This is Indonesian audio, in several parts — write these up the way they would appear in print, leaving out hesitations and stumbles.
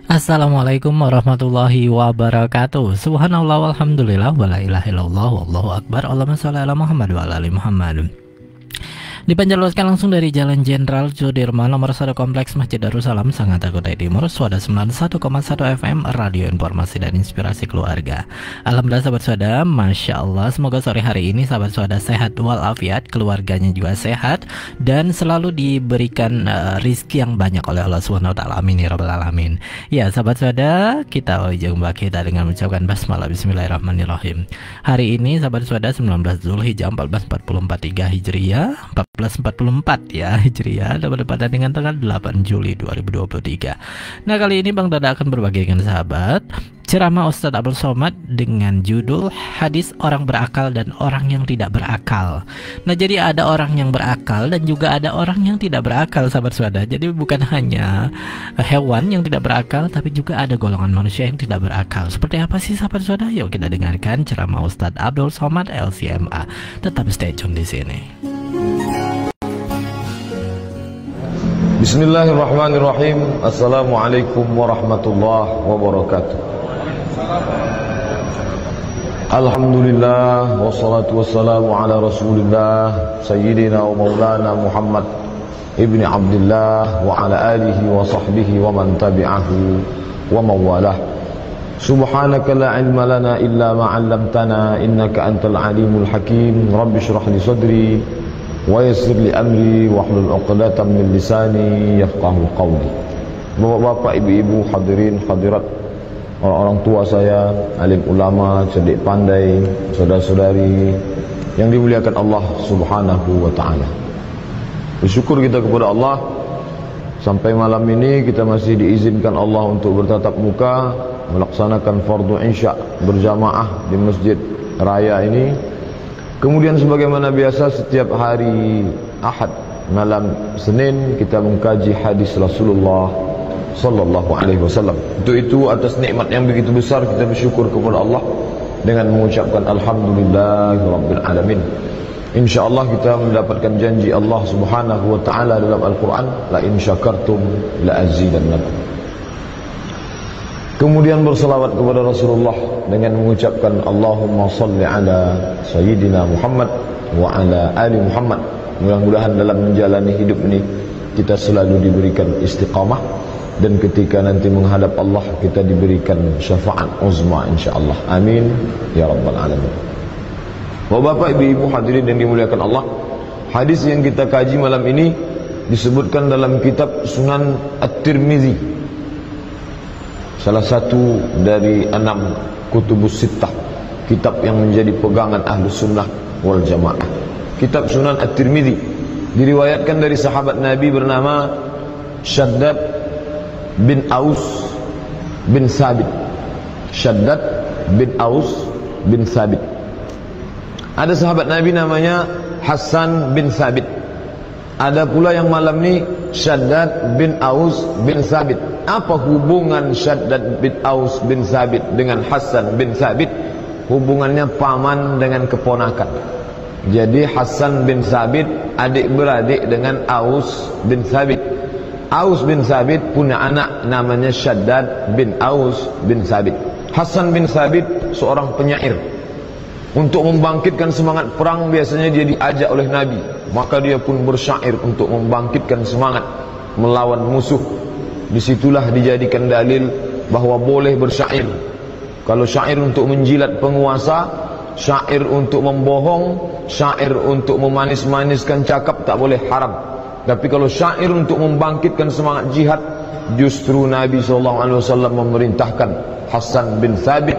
Assalamualaikum warahmatullahi wabarakatuh. Subhanallah walhamdulillah wa la ilaha illallah wallahu akbar. Allahumma sholli ala Muhammad wa ala ali Muhammad. Dipanjatkan langsung dari Jalan Jenderal Sudirman nomor 1 Kompleks Masjid Darussalam, Sangatta Kutai Timur, Suada 91,1 FM, Radio Informasi dan Inspirasi Keluarga. Alhamdulillah sahabat Suada, Masya Allah, semoga sore hari ini sahabat Suada sehat walafiat, keluarganya juga sehat, dan selalu diberikan rizki yang banyak oleh Allah SWT. Amin ya rabbal alamin. Ya sahabat Suada, kita jumpa kita dengan mengucapkan basmalah bismillahirrahmanirrahim. Hari ini sahabat Suada 19 Zulhijjah 1444 Hijriah, 1444 ya Hijriah, dan bertepatan dengan tanggal 8 Juli 2023. Nah, kali ini Bang Dada akan berbagi dengan sahabat ceramah Ustadz Abdul Somad dengan judul hadis orang berakal dan orang yang tidak berakal. Nah, jadi ada orang yang berakal dan juga ada orang yang tidak berakal sahabat Suada. Jadi bukan hanya hewan yang tidak berakal, tapi juga ada golongan manusia yang tidak berakal. Seperti apa sih sahabat Suada? Yuk kita dengarkan ceramah Ustadz Abdul Somad LCMA. Tetap stay tune di sini. Bismillahirrahmanirrahim. Assalamualaikum warahmatullahi wabarakatuh. Alhamdulillah, wassalatu wassalamu ala rasulillah Sayyidina wa maulana Muhammad ibni Abdullah wa ala alihi wa sahbihi wa man tabi'ahu wa mawalah. Subhanaka la ilma lana illa ma 'allamtana innaka antal alimul hakim. Rabbi shrah li sadri wa yassir li amri wahlul 'uqdatam min lisani yafqahu qawli. Bapak-bapak, ibu-ibu, hadirin hadirat, orang-orang tua saya, alim ulama, cerdik pandai, saudara-saudari yang dimuliakan Allah Subhanahu wa taala. Bersyukur kita kepada Allah sampai malam ini kita masih diizinkan Allah untuk bertatap muka melaksanakan fardu isya berjamaah di masjid raya ini. Kemudian sebagaimana biasa setiap hari Ahad malam Senin kita mengkaji hadis Rasulullah sallallahu alaihi wasallam. Untuk itu atas nikmat yang begitu besar kita bersyukur kepada Allah dengan mengucapkan alhamdulillahirabbil alamin. Insyaallah kita mendapatkan janji Allah Subhanahu wa taala dalam Al-Qur'an, la in syakartum la azidannakum. Kemudian berselawat kepada Rasulullah dengan mengucapkan Allahumma salli ala Sayyidina Muhammad wa ala ali Muhammad. Mudah-mudahan dalam menjalani hidup ini kita selalu diberikan istiqamah, dan ketika nanti menghadap Allah kita diberikan syafaat uzma insyaallah. Amin ya rabbal alamin. Bapak, ibu-ibu hadirin yang dimuliakan Allah, hadis yang kita kaji malam ini disebutkan dalam kitab Sunan At-Tirmizi, salah satu dari 6 kutubus sittah, kitab yang menjadi pegangan Ahlus Sunnah wal Jamaah. Kitab Sunan At-Tirmizi diriwayatkan dari sahabat Nabi bernama Shaddad bin Aus bin Sabit. Shaddad bin Aus bin Sabit. Ada sahabat Nabi namanya Hasan bin Sabit. Ada pula yang malam ini Shaddad bin Aus bin Sabit. Apa hubungan Shaddad bin Aus bin Sabit dengan Hasan bin Sabit? Hubungannya paman dengan keponakan. Jadi Hasan bin Sabit adik-beradik dengan Aus bin Sabit. Aus bin Sabit punya anak namanya Shaddad bin Aus bin Sabit. Hasan bin Sabit seorang penyair. Untuk membangkitkan semangat perang biasanya dia diajak oleh Nabi, maka dia pun bersyair untuk membangkitkan semangat melawan musuh. Disitulah dijadikan dalil bahwa boleh bersyair. Kalau syair untuk menjilat penguasa, syair untuk membohong, syair untuk memanis-maniskan cakap tak boleh, haram. Tapi kalau syair untuk membangkitkan semangat jihad, justru Nabi SAW memerintahkan Hasan bin Thabit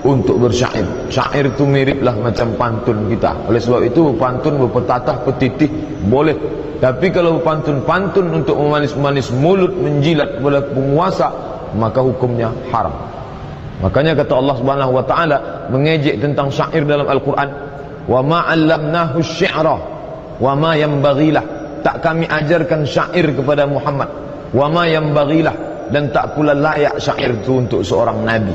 untuk bersyair. Syair itu miriplah macam pantun kita. Oleh sebab itu pantun berpetatah petitih boleh. Tapi kalau pantun-pantun untuk memanis-manis mulut, menjilat kepada penguasa, maka hukumnya haram. Makanya kata Allah Subhanahu wa taala mengejek tentang syair dalam Al-Qur'an, "Wa ma 'allamnahu asy-syi'ra wa ma yanbaghilah." Tak kami ajarkan syair kepada Muhammad. Wa ma yanbaghilah, dan tak pula layak syair itu untuk seorang nabi.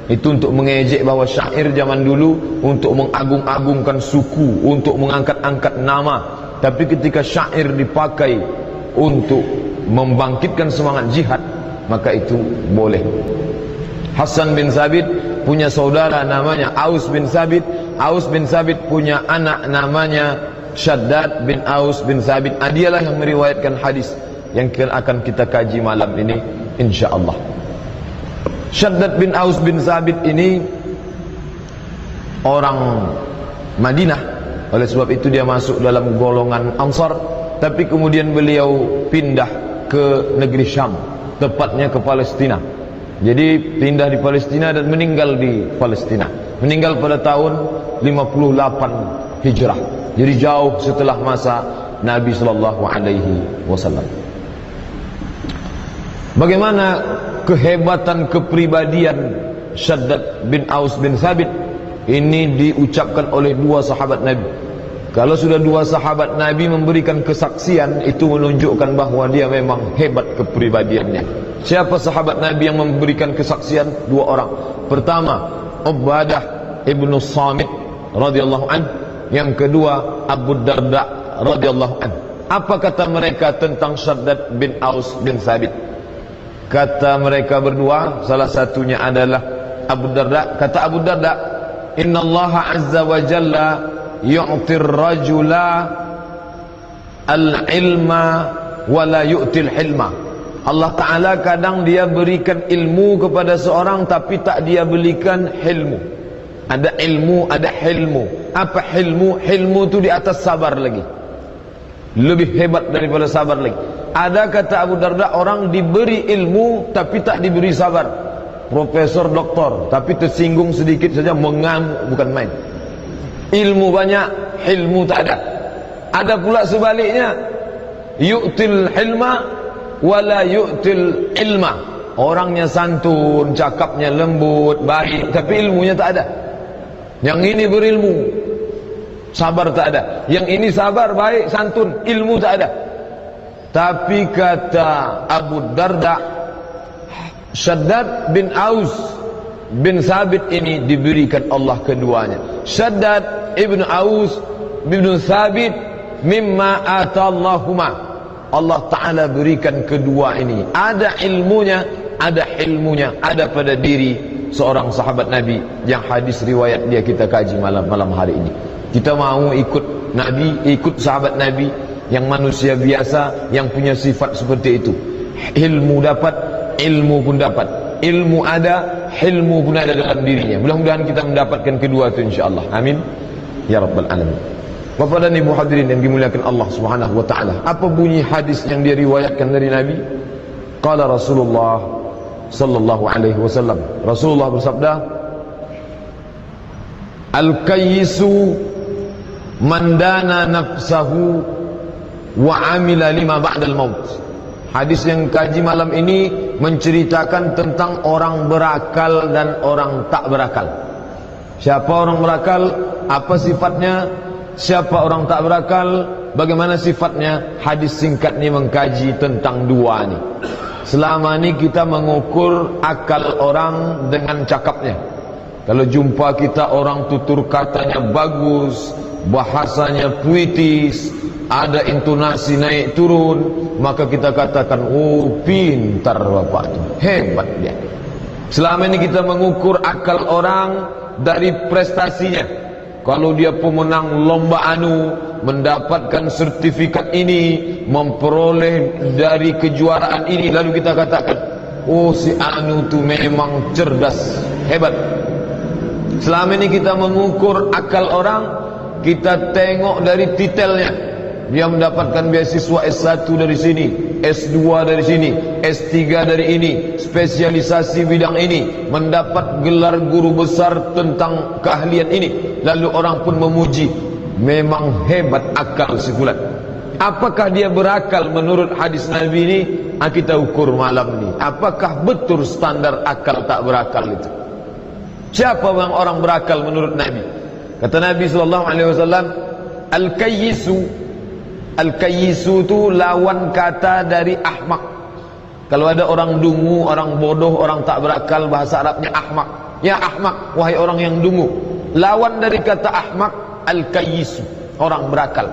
Itu untuk mengejek bahawa syair zaman dulu untuk mengagung-agungkan suku, untuk mengangkat-angkat nama. Tapi ketika syair dipakai untuk membangkitkan semangat jihad, maka itu boleh. Hasan bin Sabit punya saudara namanya Aus bin Sabit. Aus bin Sabit punya anak namanya Shaddad bin Aus bin Sabit. Dialah yang meriwayatkan hadis yang akan kita kaji malam ini insyaallah. Shaddad bin Aus bin Sabit ini orang Madinah, oleh sebab itu dia masuk dalam golongan Ansar. Tapi kemudian beliau pindah ke negeri Syam, tepatnya ke Palestina. Jadi pindah di Palestina dan meninggal di Palestina. Meninggal pada tahun 58 Hijrah. Jadi jauh setelah masa Nabi sallallahu alaihi wasallam. Bagaimana kehebatan kepribadian Shaddad bin Aus bin Sabit ini diucapkan oleh dua sahabat Nabi. Kalau sudah dua sahabat Nabi memberikan kesaksian, itu menunjukkan bahwa dia memang hebat kepribadiannya. Siapa sahabat Nabi yang memberikan kesaksian? Dua orang. Pertama, Ubadah ibnu Samit radhiyallahu an. Yang kedua, Abu Darda radhiyallahu an. Apa kata mereka tentang Shaddad bin Aus bin Sabit? Kata mereka berdua, salah satunya adalah Abu Darda. Kata Abu Darda, Inna Allah azza wa jalla yu'tir rajula al-ilma wa la yu'til hilma. Allah Ta'ala kadang dia berikan ilmu kepada seorang, tapi tak dia berikan hilmu. Ada ilmu, ada hilmu. Apa hilmu? Hilmu itu di atas sabar lagi, lebih hebat daripada sabar lagi. Ada kata Abu Darda, orang diberi ilmu tapi tak diberi sabar. Profesor, doktor, tapi tersinggung sedikit saja mengamuk, bukan main. Ilmu banyak, hilmu tak ada. Ada pula sebaliknya, yu'til hilma wala yu'til ilma. Orangnya santun, cakapnya lembut, baik, tapi ilmunya tak ada. Yang ini berilmu, sabar tak ada. Yang ini sabar, baik, santun, ilmu tak ada. Tapi kata Abu Darda, Shaddad bin Aus bin Sabit ini diberikan Allah keduanya. Shaddad ibn Aus bin Sabit mimma atallahuma. Allah Ta'ala berikan kedua ini. Ada ilmunya, ada ilmunya, ada pada diri seorang sahabat Nabi yang hadis riwayat dia kita kaji malam hari ini. Kita mau ikut Nabi, ikut sahabat Nabi yang manusia biasa, yang punya sifat seperti itu. Ilmu dapat, ilmu pun dapat. Ilmu ada, ilmu pun ada dalam dirinya. Mudah-mudahan kita mendapatkan kedua itu insyaAllah. Amin ya rabbal alamin. Bapak dan ibu hadirin yang dimuliakan Allah subhanahu wa ta'ala, apa bunyi hadis yang dia riwayatkan dari Nabi? Qala Rasulullah sallallahu alaihi wasallam, Rasulullah bersabda, Al-kayyisu man dana nafsahu wa amila lima ba'dal maut. Hadis yang kaji malam ini menceritakan tentang orang berakal dan orang tak berakal. Siapa orang berakal? Apa sifatnya? Siapa orang tak berakal? Bagaimana sifatnya? Hadis singkat ini mengkaji tentang dua ini. Selama ini kita mengukur akal orang dengan cakapnya. Kalau jumpa kita orang tutur katanya bagus, bahasanya puitis, ada intonasi naik turun, maka kita katakan, oh pintar bapak itu, hebat dia. Selama ini kita mengukur akal orang dari prestasinya. Kalau dia pemenang lomba anu, mendapatkan sertifikat ini, memperoleh dari kejuaraan ini, lalu kita katakan, oh si anu tu memang cerdas, hebat. Selama ini kita mengukur akal orang, kita tengok dari titelnya. Dia mendapatkan beasiswa S1 dari sini, S2 dari sini, S3 dari ini, spesialisasi bidang ini, mendapat gelar guru besar tentang keahlian ini. Lalu orang pun memuji, memang hebat akal si fulan. Apakah dia berakal menurut hadis Nabi ini? Kita ukur malam ini. Apakah betul standar akal tak berakal itu? Siapa yang orang berakal menurut Nabi? Kata Nabi SAW, Al-kayyisu. Al-kayyisu itu lawan kata dari ahmak. Kalau ada orang dungu, orang bodoh, orang tak berakal, bahasa Arabnya ahmak. Ya ahmak, wahai orang yang dungu. Lawan dari kata ahmak, al-kayyisu, orang berakal.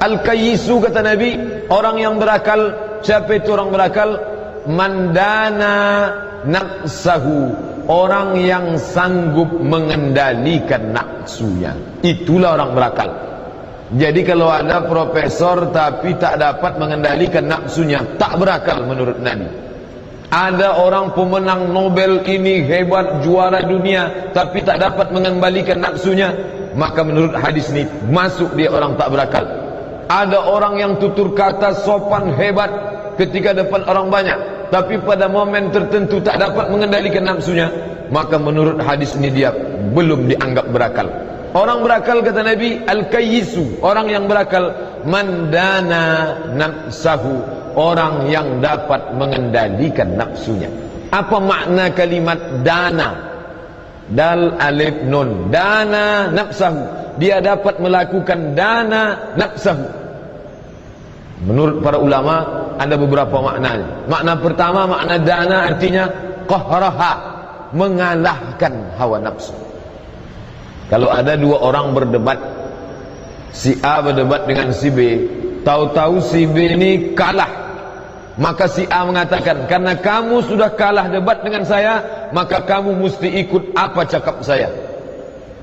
Al-kayyisu kata Nabi, orang yang berakal. Siapa itu orang berakal? Mandana nafsahu, orang yang sanggup mengendalikan nafsunya. Itulah orang berakal. Jadi kalau ada profesor tapi tak dapat mengendalikan nafsunya, tak berakal menurut Nabi. Ada orang pemenang Nobel ini hebat, juara dunia, tapi tak dapat mengembalikan nafsunya, maka menurut hadis ini masuk dia orang tak berakal. Ada orang yang tutur kata sopan hebat ketika depan orang banyak, tapi pada momen tertentu tak dapat mengendalikan nafsunya, maka menurut hadis ini dia belum dianggap berakal. Orang berakal kata Nabi, al-kayyisu, orang yang berakal, mandana nafsahu, orang yang dapat mengendalikan nafsunya. Apa makna kalimat dana? Dal alif nun, dana nafsahu, dia dapat melakukan dana nafsahu. Menurut para ulama ada beberapa maknanya. Makna pertama, makna dana artinya qahraha, mengalahkan hawa nafsu. Kalau ada dua orang berdebat, si A berdebat dengan si B, tahu-tahu si B ini kalah, maka si A mengatakan, karena kamu sudah kalah debat dengan saya, maka kamu mesti ikut apa cakap saya.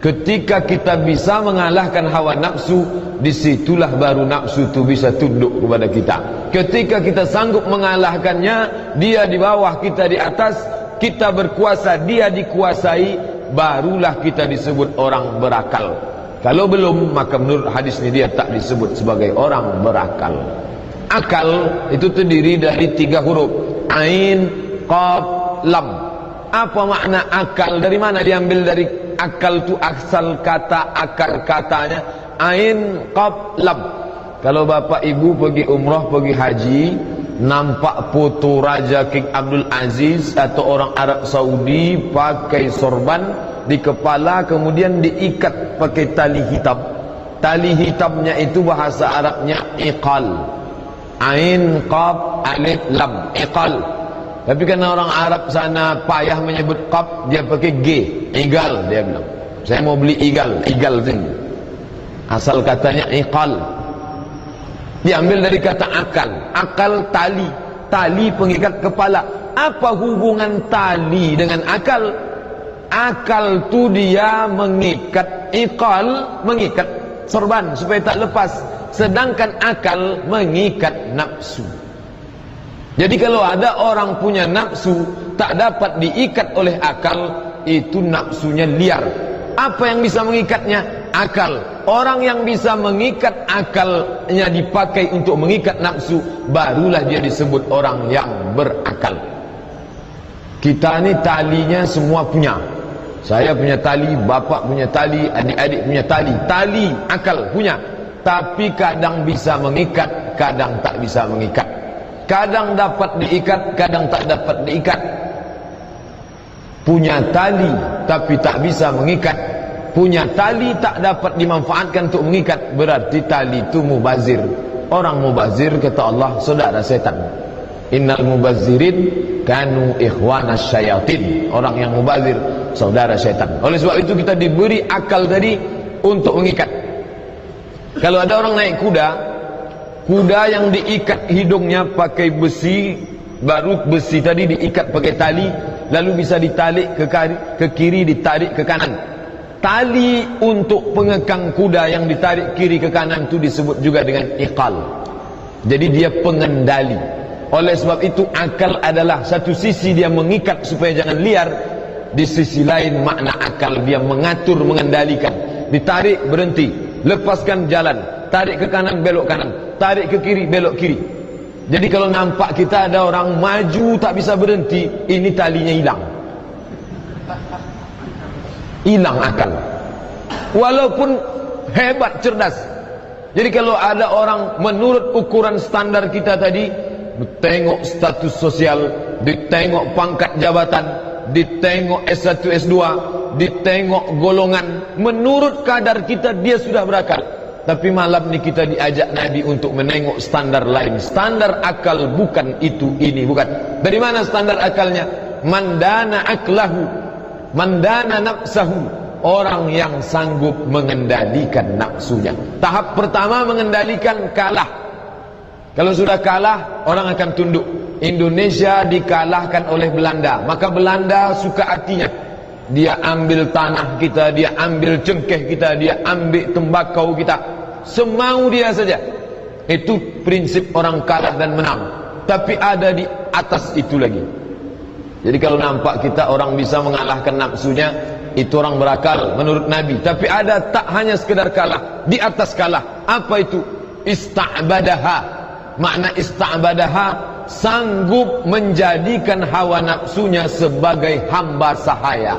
Ketika kita bisa mengalahkan hawa nafsu, disitulah baru nafsu itu bisa tunduk kepada kita. Ketika kita sanggup mengalahkannya, dia di bawah, kita di atas, kita berkuasa, dia dikuasai, barulah kita disebut orang berakal. Kalau belum, maka menurut hadis ini dia tak disebut sebagai orang berakal. Akal itu terdiri dari 3 huruf, ain, qaf, lam. Apa makna akal? Dari mana diambil? Dari akal itu asal kata, akar katanya ain, qaf, lam. Kalau bapak ibu pergi umrah, pergi haji, nampak foto Raja King Abdul Aziz atau orang Arab Saudi pakai sorban di kepala, kemudian diikat pakai tali hitam. Tali hitamnya itu bahasa Arabnya iqal, ain, qaf, alif, lam, iqal. Tapi karena orang Arab sana payah menyebut qaf, dia pakai g, igal. Dia bilang, saya mau beli igal, igal sini. Asal katanya iqal, diambil dari kata akal. Akal tali, tali pengikat kepala. Apa hubungan tali dengan akal? Akal tu dia mengikat, iqal mengikat sorban supaya tak lepas, sedangkan akal mengikat nafsu. Jadi kalau ada orang punya nafsu tak dapat diikat oleh akal, itu nafsunya liar. Apa yang bisa mengikatnya? Akal. Orang yang bisa mengikat akalnya dipakai untuk mengikat nafsu, barulah dia disebut orang yang berakal. Kita ni talinya semua punya. Saya punya tali, bapak punya tali, adik-adik punya tali. Tali akal punya. Tapi kadang bisa mengikat, kadang tak bisa mengikat. Kadang dapat diikat, kadang tak dapat diikat. Punya tali tapi tak bisa mengikat, punya tali tak dapat dimanfaatkan untuk mengikat, berarti tali itu mubazir. Orang mubazir kata Allah saudara setan. Innal mubazzirin kanu ikhwanas syayatin. Orang yang mubazir saudara setan. Oleh sebab itu kita diberi akal tadi untuk mengikat. Kalau ada orang naik kuda, kuda yang diikat hidungnya pakai besi, baru besi tadi diikat pakai tali, lalu bisa ditarik ke kiri, ditarik ke kanan. Tali untuk pengekang kuda yang ditarik kiri ke kanan itu disebut juga dengan iqal. Jadi dia pengendali. Oleh sebab itu akal adalah satu sisi dia mengikat supaya jangan liar, di sisi lain makna akal dia mengatur, mengendalikan. Ditarik berhenti, lepaskan jalan, tarik ke kanan belok kanan, tarik ke kiri belok kiri. Jadi kalau nampak kita ada orang maju tak bisa berhenti, ini talinya hilang. Hilang akal. Walaupun hebat, cerdas. Jadi kalau ada orang menurut ukuran standar kita tadi, ditengok status sosial, ditengok pangkat jabatan, ditengok S1, S2, ditengok golongan, menurut kadar kita dia sudah berakal. Tapi malam ni kita diajak Nabi untuk menengok standar lain. Standar akal bukan itu, ini bukan. Dari mana standar akalnya? Mandana aklahu, mandana nafsahu, orang yang sanggup mengendalikan nafsunya. Tahap pertama mengendalikan kalah. Kalau sudah kalah, orang akan tunduk. Indonesia dikalahkan oleh Belanda, maka Belanda suka hatinya. Dia ambil tanah kita, dia ambil cengkeh kita, dia ambil tembakau kita, semau dia saja. Itu prinsip orang kalah dan menang. Tapi ada di atas itu lagi. Jadi kalau nampak kita orang bisa mengalahkan nafsunya, itu orang berakal menurut Nabi. Tapi ada tak hanya sekedar kalah, di atas kalah. Apa itu? Ista'badaha. Makna ista'badaha, sanggup menjadikan hawa nafsunya sebagai hamba sahaya,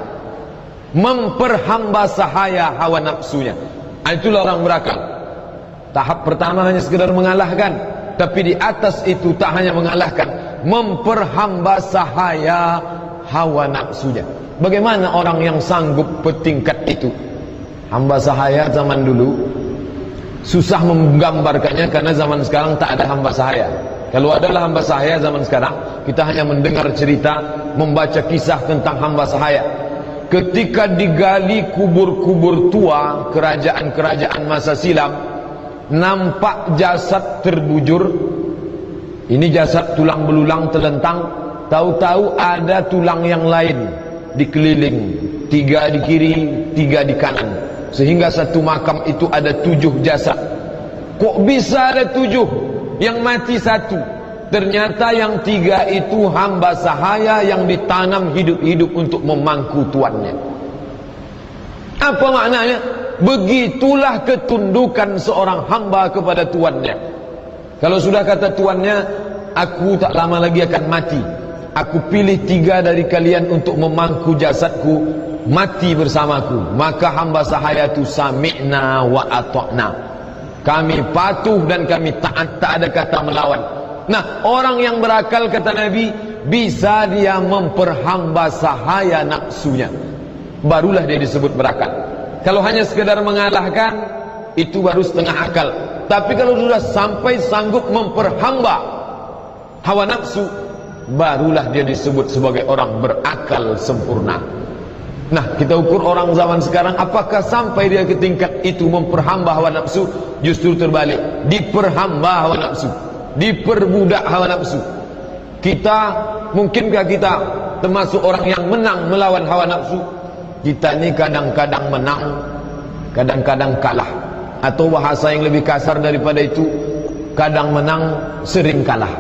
memperhamba sahaya hawa nafsunya. Itulah orang berakal. Tahap pertama hanya sekedar mengalahkan, tapi di atas itu tak hanya mengalahkan, memperhamba sahaya hawa nafsunya. Bagaimana orang yang sanggup bertingkat itu? Hamba sahaya zaman dulu susah menggambarkannya, karena zaman sekarang tak ada hamba sahaya. Kalau adalah hamba sahaya zaman sekarang, kita hanya mendengar cerita, membaca kisah tentang hamba sahaya. Ketika digali kubur-kubur tua kerajaan-kerajaan masa silam, nampak jasad terbujur. Ini jasad tulang belulang terlentang, tahu-tahu ada tulang yang lain dikeliling, 3 di kiri, 3 di kanan, sehingga satu makam itu ada 7 jasad. Kok bisa ada 7? Yang mati 1. Ternyata yang 3 itu hamba sahaya yang ditanam hidup-hidup untuk memangku tuannya. Apa maknanya? Begitulah ketundukan seorang hamba kepada tuannya. Kalau sudah kata tuannya, aku tak lama lagi akan mati, aku pilih 3 dari kalian untuk memangku jasadku, mati bersamaku, maka hamba sahaya itu sami'na wa ata'na, kami patuh dan kami taat, tak ada kata melawan. Nah, orang yang berakal, kata Nabi, bisa dia memperhamba sahaya nafsunya, barulah dia disebut berakal. Kalau hanya sekedar mengalahkan, itu baru setengah akal. Tapi kalau sudah sampai sanggup memperhamba hawa nafsu, barulah dia disebut sebagai orang berakal sempurna. Nah, kita ukur orang zaman sekarang, apakah sampai dia ke tingkat itu memperhamba hawa nafsu? Justru terbalik, diperhamba hawa nafsu, diperbudak hawa nafsu. Mungkinkah kita termasuk orang yang menang melawan hawa nafsu? Kita ini kadang-kadang menang, kadang-kadang kalah. Atau bahasa yang lebih kasar daripada itu, kadang menang, sering kalah.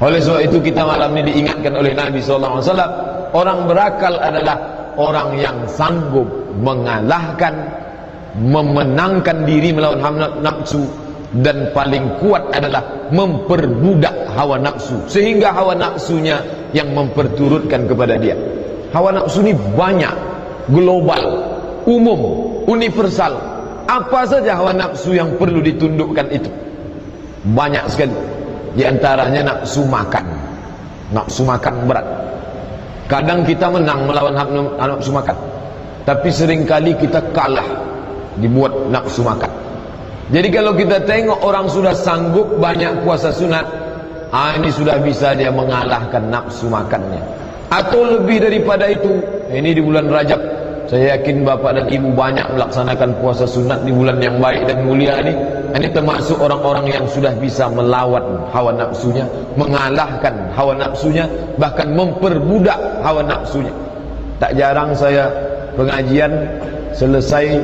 Oleh sebab itu kita malam ini diingatkan oleh Nabi SAW, orang berakal adalah orang yang sanggup mengalahkan, memenangkan diri melawan hawa nafsu, dan paling kuat adalah memperbudak hawa nafsu, sehingga hawa nafsunya yang memperturutkan kepada dia. Hawa nafsu ini banyak, global, umum, universal. Apa saja hawa nafsu yang perlu ditundukkan itu? Banyak sekali. Di antaranya nafsu makan. Nafsu makan berat. Kadang kita menang melawan nafsu makan, tapi seringkali kita kalah dibuat nafsu makan. Jadi kalau kita tengok orang sudah sanggup banyak puasa sunat, ini sudah bisa dia mengalahkan nafsu makannya. Atau lebih daripada itu, ini di bulan Rajab, saya yakin bapak dan ibu banyak melaksanakan puasa sunat di bulan yang baik dan mulia ini. Ini termasuk orang-orang yang sudah bisa melawan hawa nafsunya, mengalahkan hawa nafsunya, bahkan memperbudak hawa nafsunya. Tak jarang saya pengajian selesai,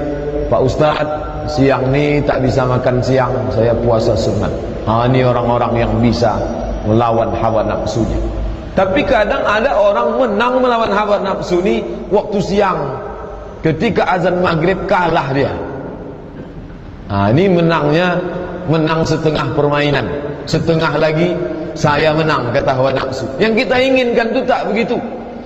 Pak Ustadz, siang ni tak bisa makan siang, saya puasa sunat. Ini orang-orang yang bisa melawan hawa nafsunya. Tapi kadang ada orang menang melawan hawa nafsu ni waktu siang, ketika azan maghrib kalah dia. Ini menang setengah permainan, setengah lagi saya menang, kata hawa nafsu. Yang kita inginkan itu tak begitu.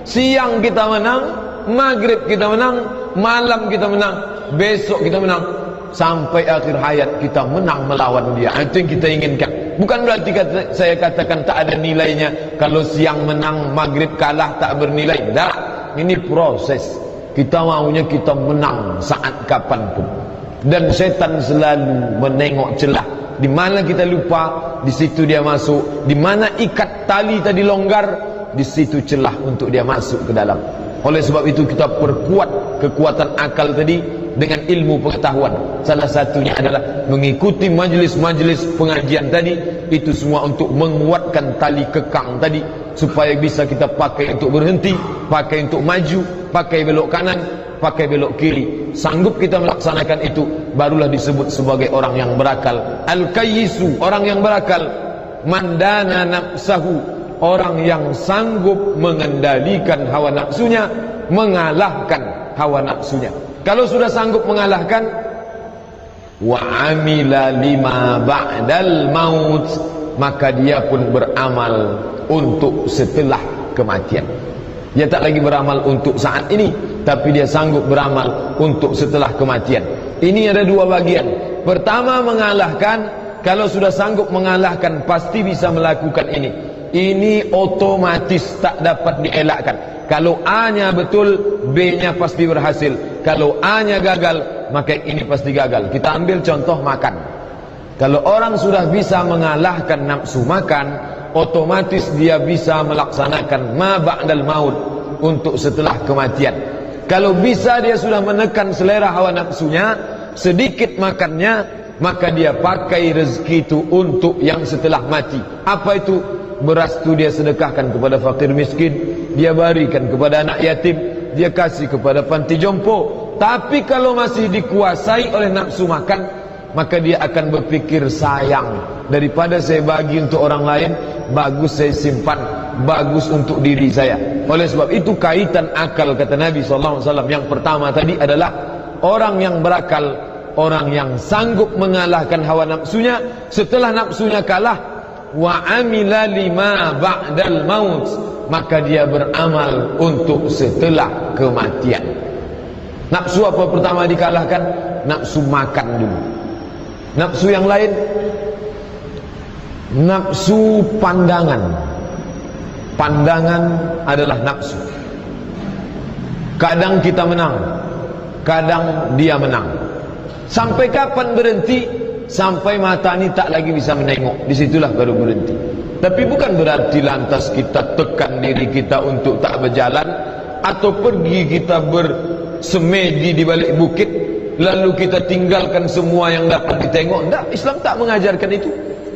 Siang kita menang, maghrib kita menang, malam kita menang, besok kita menang, sampai akhir hayat kita menang melawan dia. Itu yang kita inginkan. Bukan berarti saya katakan tak ada nilainya. Kalau siang menang, maghrib kalah, tak bernilai. Tak, ini proses. Kita maunya kita menang saat kapanpun. Dan setan selalu menengok celah. Di mana kita lupa, di situ dia masuk. Di mana ikat tali tadi longgar, di situ celah untuk dia masuk ke dalam. Oleh sebab itu kita perkuat kekuatan akal tadi dengan ilmu pengetahuan. Salah satunya adalah mengikuti majlis-majlis pengajian tadi. Itu semua untuk menguatkan tali kekang tadi, supaya bisa kita pakai untuk berhenti, pakai untuk maju, pakai belok kanan, pakai belok kiri. Sanggup kita melaksanakan itu, barulah disebut sebagai orang yang berakal. Al-Kayyisu, orang yang berakal. Mandana nafsahu, orang yang sanggup mengendalikan hawa nafsunya, mengalahkan hawa nafsunya. Kalau sudah sanggup mengalahkan, wa amila lima ba'dal maut, maka dia pun beramal untuk setelah kematian. Dia tak lagi beramal untuk saat ini, tapi dia sanggup beramal untuk setelah kematian. Ini ada dua bagian. Pertama, mengalahkan. Kalau sudah sanggup mengalahkan, pasti bisa melakukan ini. Ini otomatis tak dapat dielakkan. Kalau A-nya betul, B-nya pasti berhasil. Kalau A-nya gagal, maka ini pasti gagal. Kita ambil contoh makan. Kalau orang sudah bisa mengalahkan nafsu makan, otomatis dia bisa melaksanakan ma ba'dal maut, untuk setelah kematian. Kalau bisa dia sudah menekan selera hawa nafsunya, sedikit makannya, maka dia pakai rezeki itu untuk yang setelah mati. Apa itu? Beras itu dia sedekahkan kepada fakir miskin, dia berikan kepada anak yatim, dia kasih kepada panti jompo. Tapi kalau masih dikuasai oleh nafsu makan, maka dia akan berpikir, sayang, daripada saya bagi untuk orang lain, bagus saya simpan, bagus untuk diri saya. Oleh sebab itu kaitan akal, kata Nabi SAW, yang pertama tadi adalah orang yang berakal, orang yang sanggup mengalahkan hawa nafsunya. Setelah nafsunya kalah, wa amila lima ba'dal maut, maka dia beramal untuk setelah kematian. Nafsu apa pertama dikalahkan? Nafsu makan dulu. Nafsu yang lain, nafsu pandangan. Pandangan adalah nafsu. Kadang kita menang, kadang dia menang. Sampai kapan berhenti? Sampai mata ini tak lagi bisa menengok. Disitulah baru berhenti. Tapi bukan berarti lantas kita tekan diri kita untuk tak berjalan, atau pergi kita bersemedi di balik bukit, lalu kita tinggalkan semua yang dapat ditengok. Tidak, Islam tak mengajarkan itu.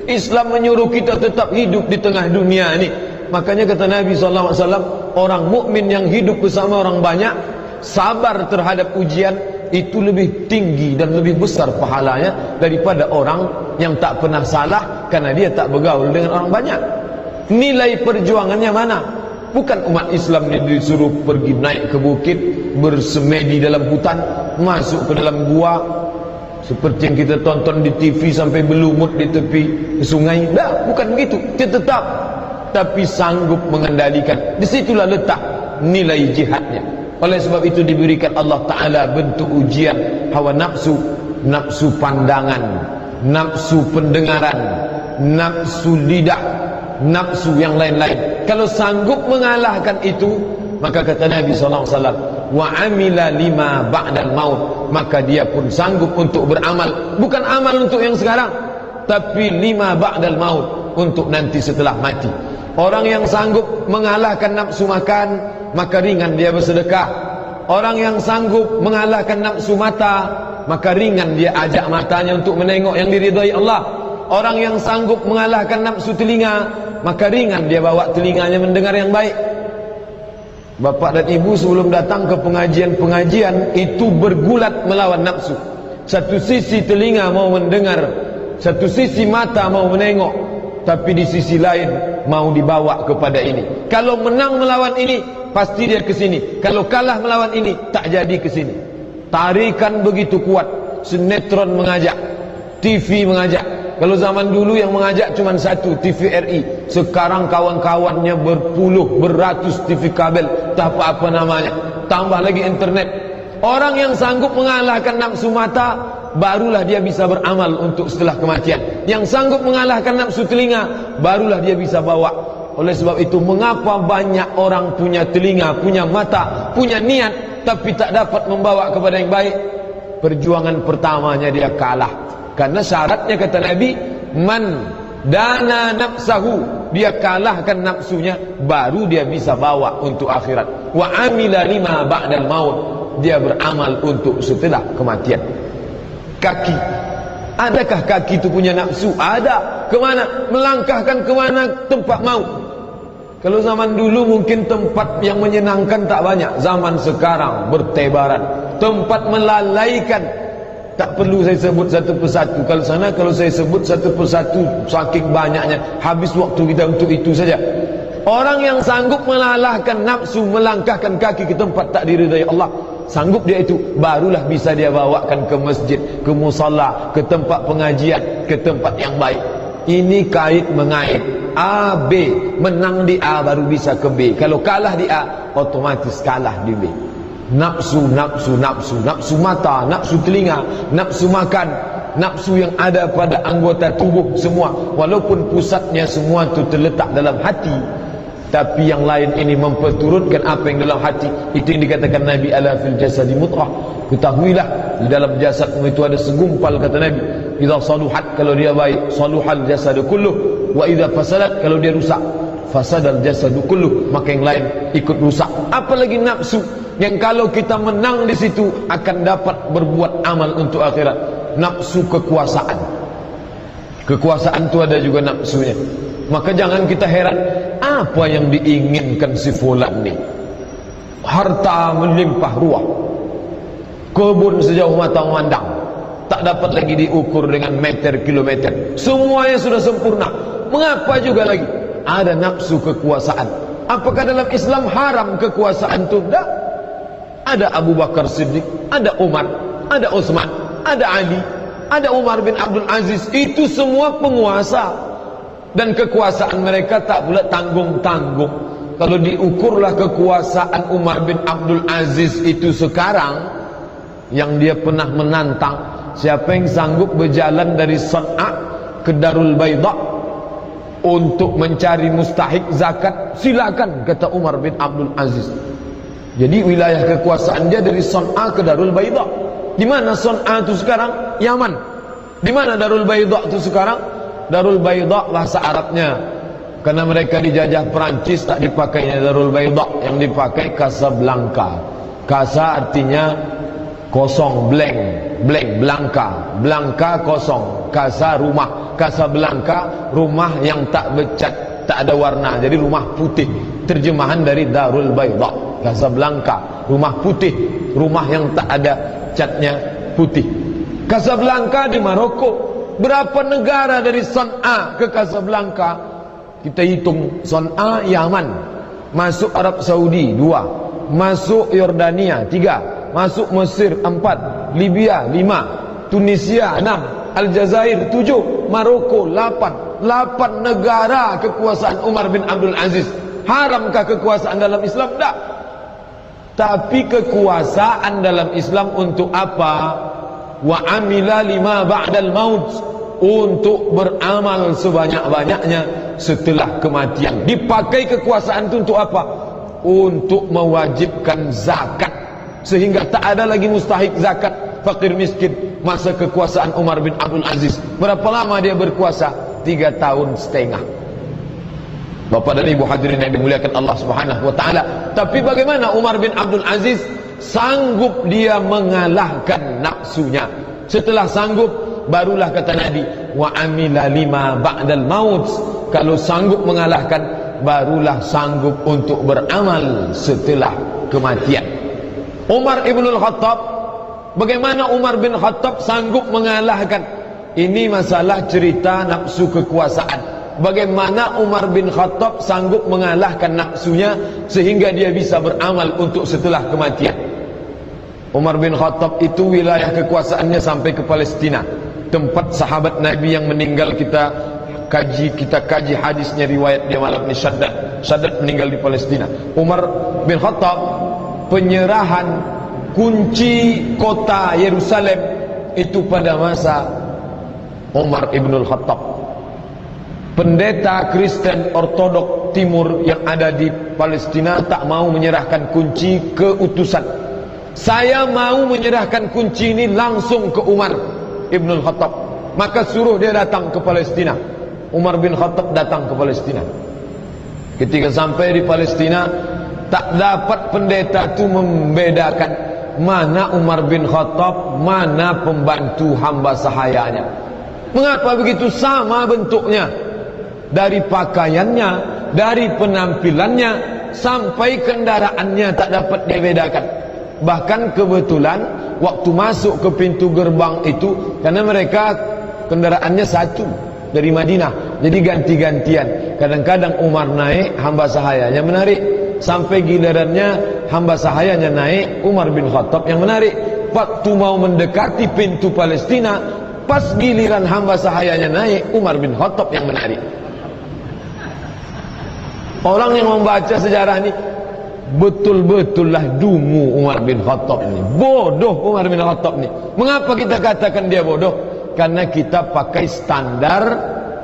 Islam menyuruh kita tetap hidup di tengah dunia ini. Makanya kata Nabi SAW, orang mukmin yang hidup bersama orang banyak, sabar terhadap ujian, itu lebih tinggi dan lebih besar pahalanya daripada orang yang tak pernah salah karena dia tak bergaul dengan orang banyak. Nilai perjuangannya mana? Bukan umat Islam ini disuruh pergi naik ke bukit, bersemedi dalam hutan, masuk ke dalam gua seperti yang kita tonton di TV sampai berlumut di tepi sungai. Dah, bukan begitu. Dia tetap, tapi sanggup mengendalikan. Disitulah letak nilai jihadnya. Oleh sebab itu diberikan Allah Ta'ala bentuk ujian hawa nafsu, nafsu pandangan, nafsu pendengaran, nafsu lidah, nafsu yang lain-lain. Kalau sanggup mengalahkan itu, maka kata Nabi SAW, wa amila lima ba'dal maut, maka dia pun sanggup untuk beramal. Bukan amal untuk yang sekarang, tapi lima ba'dal maut, untuk nanti setelah mati. Orang yang sanggup mengalahkan nafsu makan, maka ringan dia bersedekah. Orang yang sanggup mengalahkan nafsu mata, maka ringan dia ajak matanya untuk menengok yang diridhai Allah. Orang yang sanggup mengalahkan nafsu telinga, maka ringan dia bawa telinganya mendengar yang baik. Bapak dan ibu sebelum datang ke pengajian-pengajian itu bergulat melawan nafsu. Satu sisi telinga mau mendengar, satu sisi mata mau menengok, tapi di sisi lain mau dibawa kepada ini. Kalau menang melawan ini, pasti dia ke sini. Kalau kalah melawan ini, tak jadi ke sini. Tarikan begitu kuat. Sinetron mengajak, TV mengajak. Kalau zaman dulu yang mengajak cuma satu, TVRI. Sekarang kawan-kawannya berpuluh, beratus TV kabel, tak apa-apa namanya. Tambah lagi internet. Orang yang sanggup mengalahkan nafsu mata, barulah dia bisa beramal untuk setelah kematian. Yang sanggup mengalahkan nafsu telinga, barulah dia bisa bawa. Oleh sebab itu, mengapa banyak orang punya telinga, punya mata, punya niat, tapi tak dapat membawa kepada yang baik? Perjuangan pertamanya dia kalah. Karena syaratnya kata Nabi, man dana nafsahu, dia kalahkan nafsunya, baru dia bisa bawa untuk akhirat. Wa amila lima ba'dal maut, dia beramal untuk setelah kematian. Kaki, adakah kaki itu punya nafsu? Ada. Kemana? Melangkahkan kemana? Tempat maut. Kalau zaman dulu mungkin tempat yang menyenangkan tak banyak. Zaman sekarang bertebaran, tempat melalaikan. Tak perlu saya sebut satu persatu. Kalau sana, kalau saya sebut satu persatu, saking banyaknya, habis waktu kita untuk itu saja. Orang yang sanggup melalahkan nafsu, melangkahkan kaki ke tempat tak diridai Allah, sanggup dia itu, barulah bisa dia bawakan ke masjid, ke musalla, ke tempat pengajian, ke tempat yang baik. Ini kait mengait. A, B, menang di A baru bisa ke B. Kalau kalah di A, otomatis kalah di B. Nafsu, nafsu, nafsu, nafsu mata, nafsu telinga, nafsu makan, nafsu yang ada pada anggota tubuh semua, walaupun pusatnya semua itu terletak dalam hati, tapi yang lain ini memperturutkan apa yang dalam hati. Itu yang dikatakan Nabi, ala fil jasadi mudghah, ketahuilah di dalam jasadmu itu ada segumpal, kata Nabi. Idza saluhat, kalau dia baik, saluhal jasadu kulluh, wa idza fasadat, kalau dia rusak, fasadal jasadu kulluh, maka yang lain ikut rusak. Apalagi nafsu yang kalau kita menang di situ akan dapat berbuat amal untuk akhirat. Nafsu kekuasaan, kekuasaan itu ada juga nafsunya. Maka jangan kita heran, apa yang diinginkan si fulan ni? Harta melimpah ruah, kebun sejauh mata memandang, tak dapat lagi diukur dengan meter kilometer, semuanya sudah sempurna. Mengapa juga lagi? Ada nafsu kekuasaan. Apakah dalam Islam haram kekuasaan itu? Tak. Ada Abu Bakar Siddiq, ada Umar, ada Utsman, ada Ali, ada Umar bin Abdul Aziz. Itu semua penguasa, dan kekuasaan mereka tak pula tanggung-tanggung. Kalau diukurlah kekuasaan Umar bin Abdul Aziz itu sekarang, yang dia pernah menantang, siapa yang sanggup berjalan dari San'a ke Darul Bayda untuk mencari mustahik zakat, silakan, kata Umar bin Abdul Aziz. Jadi wilayah kekuasaan dia dari San'a ke Darul Bayda. Di mana San'a itu sekarang? Yaman. Di mana Darul Bayda itu sekarang? Darul Bayda bahasa Arabnya, karena mereka dijajah Perancis, tak dipakainya Darul Bayda, yang dipakai Casablanca. Casa artinya kosong, blank, blank, blanka, blanka kosong, casa rumah, Casablanca rumah yang tak becat, tak ada warna, jadi rumah putih. Terjemahan dari Darul Bayda, Casablanca, rumah putih, rumah yang tak ada catnya, putih. Casablanca di Maroko. Berapa negara dari San'a ke Casablanca? Kita hitung. San'a Yaman, masuk Arab Saudi 2, masuk Yordania 3, masuk Mesir 4, Libya 5, Tunisia 6, Aljazair 7, Maroko 8. 8 negara kekuasaan Umar bin Abdul Aziz. Haramkah kekuasaan dalam Islam? Tak. Tapi kekuasaan dalam Islam untuk apa? Wa amila lima ba'dal maut, untuk beramal sebanyak-banyaknya setelah kematian. Dipakai kekuasaan itu untuk apa? Untuk mewajibkan zakat, sehingga tak ada lagi mustahik zakat, fakir miskin. Masa kekuasaan Umar bin Abdul Aziz, berapa lama dia berkuasa? 3 tahun setengah. Bapak dan Ibu hadirin yang dimuliakan Allah Subhanahu wa taala. Tapi bagaimana Umar bin Abdul Aziz sanggup dia mengalahkan nafsunya? Setelah sanggup, barulah kata Nabi, wa amila lima ba'dal maut. Kalau sanggup mengalahkan, barulah sanggup untuk beramal setelah kematian. Umar ibnul Khattab, bagaimana Umar bin Khattab sanggup mengalahkan? Ini masalah cerita nafsu kekuasaan. Bagaimana Umar bin Khattab sanggup mengalahkan nafsunya sehingga dia bisa beramal untuk setelah kematian. Umar bin Khattab itu wilayah kekuasaannya sampai ke Palestina, tempat sahabat Nabi yang meninggal kita kaji hadisnya, riwayat dia malam ini Shaddad meninggal di Palestina. Umar bin Khattab, penyerahan kunci kota Yerusalem itu pada masa Umar ibnul Khattab. Pendeta Kristen Ortodok Timur yang ada di Palestina tak mau menyerahkan kunci ke utusan. Saya mau menyerahkan kunci ini langsung ke Umar ibnul Khattab. Maka suruh dia datang ke Palestina. Umar bin Khattab datang ke Palestina. Ketika sampai di Palestina, tak dapat pendeta itu membedakan mana Umar bin Khattab, mana pembantu hamba sahayanya. Mengapa begitu? Sama bentuknya, dari pakaiannya, dari penampilannya, sampai kendaraannya tak dapat dibedakan. Bahkan kebetulan waktu masuk ke pintu gerbang itu, karena mereka kendaraannya satu dari Madinah, jadi ganti-gantian. Kadang-kadang Umar naik, hamba sahayanya menarik. Sampai gilirannya hamba sahayanya naik, Umar bin Khattab yang menarik. Waktu mau mendekati pintu Palestina, pas giliran hamba sahayanya naik, Umar bin Khattab yang menarik. Orang yang membaca sejarah ini betul-betullah dungu Umar bin Khattab ini. Bodoh Umar bin Khattab ini. Mengapa kita katakan dia bodoh? Karena kita pakai standar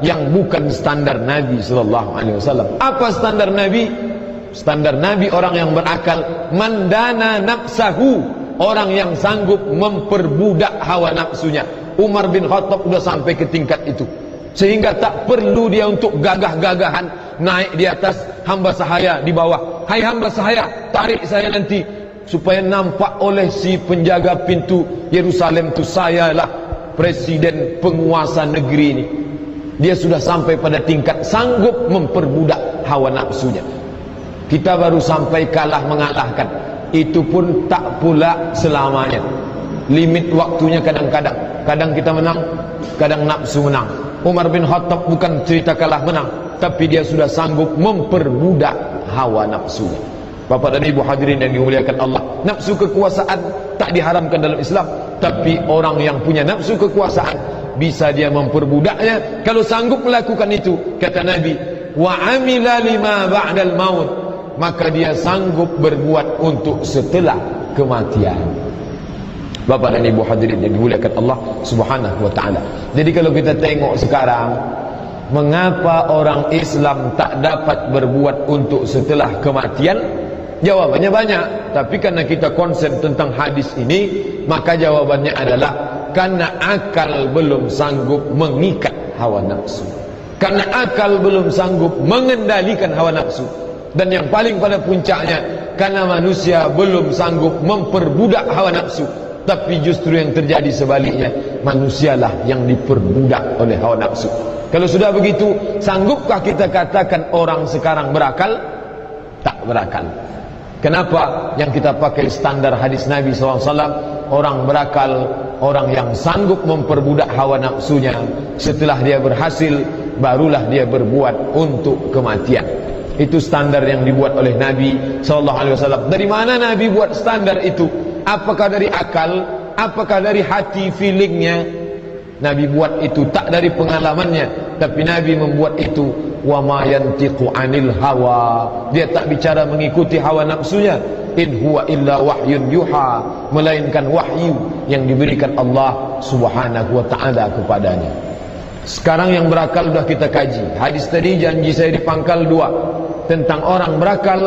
yang bukan standar Nabi SAW. Apa standar Nabi? Standar Nabi orang yang berakal, mandana nafsahu, orang yang sanggup memperbudak hawa nafsunya. Umar bin Khattab sudah sampai ke tingkat itu, sehingga tak perlu dia untuk gagah-gagahan naik di atas hamba sahaya di bawah. Hai hamba sahaya, tarik saya nanti, supaya nampak oleh si penjaga pintu Yerusalem itu, sayalah presiden penguasa negeri ini. Dia sudah sampai pada tingkat sanggup memperbudak hawa nafsunya. Kita baru sampai kalah mengalahkan. Itu pun tak pula selamanya. Limit waktunya kadang-kadang. Kadang kita menang, kadang nafsu menang. Umar bin Khattab bukan cerita kalah menang, tapi dia sudah sanggup memperbudak hawa nafsunya. Bapak dan Ibu hadirin yang dimuliakan Allah, nafsu kekuasaan tak diharamkan dalam Islam, tapi orang yang punya nafsu kekuasaan bisa dia memperbudaknya kalau sanggup melakukan itu. Kata Nabi, wa amila lima ba'dal maut, maka dia sanggup berbuat untuk setelah kematian. Bapak dan Ibu hadirin yang dimuliakan Allah Subhanahu wa taala. Jadi kalau kita tengok sekarang, mengapa orang Islam tak dapat berbuat untuk setelah kematian? Jawabannya banyak, tapi karena kita konsen tentang hadis ini, maka jawabannya adalah karena akal belum sanggup mengikat hawa nafsu. Karena akal belum sanggup mengendalikan hawa nafsu. Dan yang paling pada puncaknya, karena manusia belum sanggup memperbudak hawa nafsu. Tapi justru yang terjadi sebaliknya, manusialah yang diperbudak oleh hawa nafsu. Kalau sudah begitu, sanggupkah kita katakan orang sekarang berakal? Tak berakal. Kenapa? Yang kita pakai standar hadis Nabi SAW, orang berakal, orang yang sanggup memperbudak hawa nafsunya. Setelah dia berhasil, barulah dia berbuat untuk kematian. Itu standar yang dibuat oleh Nabi SAW. Dari mana Nabi buat standar itu? Apakah dari akal? Apakah dari hati, feelingnya? Nabi buat itu tak dari pengalamannya, tapi Nabi membuat itu wa ma yantiqu anil hawa. Dia tak bicara mengikuti hawa nafsunya. In huwa illa wahyun yuha, melainkan wahyu yang diberikan Allah Subhanahu wa taala kepadanya. Sekarang yang berakal sudah kita kaji. Hadis tadi janji saya di pangkal 2 tentang orang berakal,